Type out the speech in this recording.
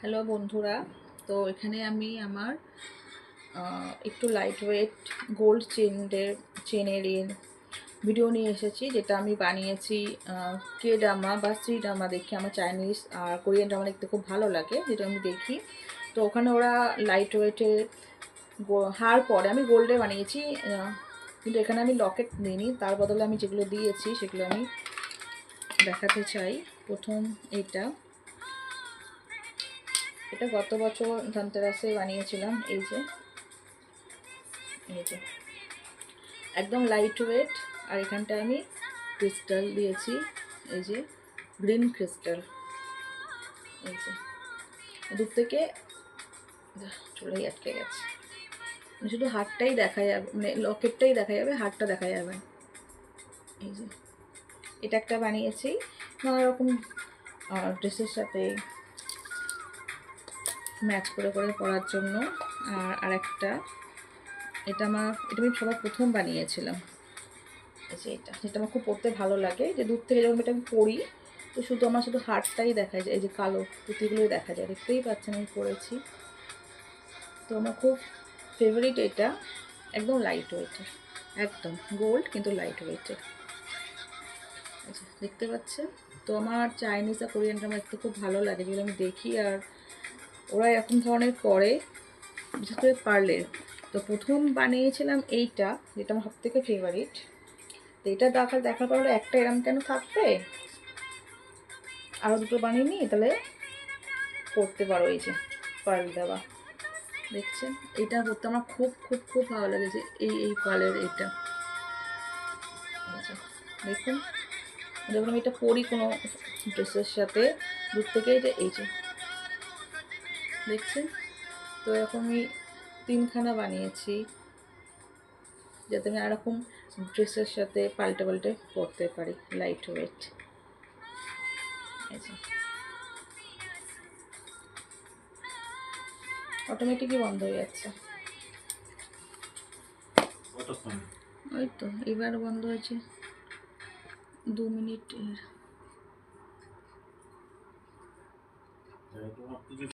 Hello বন্ধুরা, তো এখানে আমি আমার একটু লাইট ওয়েট গোল্ড চেনের ভিডিও নিয়ে এসেছি, যেটা আমি বানিয়েছি কে ড্রামা বা সি ড্রামা দেখে। আমার চাইনিজ আর কোরিয়ান ড্রামা দেখতে খুব ভালো লাগে, যেটা আমি দেখি। তো ওখানে ওরা লাইট ওয়েটের হার পরে আমি গোল্ডে বানিয়েছি, কিন্তু এখানে আমি লকেট নিইনি। তার বদলে আমি যেগুলো দিয়েছি সেগুলো আমি দেখাতে চাই। প্রথম এটা গত বছর ধনতেরাসে বানিয়েছিলাম। এই যে একদম লাইট ওয়েট। আর এখানটায় আমি ক্রিস্টাল দিয়েছি, এই যে গ্রিন ক্রিস্টাল। এই যে দূর থেকে চলেই আটকে গেছে, শুধু হাতটাই দেখা যাবে, মানে লকেটটাই দেখা যাবে, হাতটা দেখা যাবে। এই যে এটা একটা বানিয়েছি নানা রকম ড্রেসের সাথে ম্যাচ করে করে পরার জন্য। আর একটা এটা আমি সবার প্রথম বানিয়েছিলাম। এই যে যেটা আমার খুব পরতে ভালো লাগে, যে দূর থেকে যখন এটা আমি পরি তো আমার শুধু হাতটাই দেখা যায়, এই যে কালো পুঁতিগুলোই দেখা যায়। দেখতেই পাচ্ছেন আমি পরেছি। তো আমার খুব ফেভারিট এটা, একদম লাইট ওয়েটের, একদম গোল্ড কিন্তু লাইট ওয়েটের। আচ্ছা, দেখতে পাচ্ছেন। তো আমার চাইনিজ আর কোরিয়ান ড্রামা দেখতে খুব ভালো লাগে, যেগুলো আমি দেখি। আর ওরা এরকম ধরনের করে, বিশেষ করে পার্লের। তো প্রথম বানিয়েছিলাম এইটা, যেটা আমার সবথেকে ফেভারিট। তো এটা দেখার পর একটা এরম কেন থাকবে, আরও দুটো বানিয়ে নিই, তাহলে করতে পারো। এই যে পার্ল দেওয়া, দেখছেন। এইটা করতে আমার খুব খুব খুব ভালো লেগেছে, এই পার্লের এইটা। দেখুন, যখন আমি এটা পরি কোনো ড্রেসের সাথে, দূর থেকে এই যে দেখছেন। তো এরকম আমি 3খানা বানিয়েছি, যাতে আমি এরকম ড্রেসের সাথে পাল্টে পাল্টে পরতে পারি, লাইট ওয়েট। এই যে অটোমেটিকই বন্ধ হয়ে যাচ্ছে। ওই তো এবার বন্ধ হয়েছে, 2 মিনিট।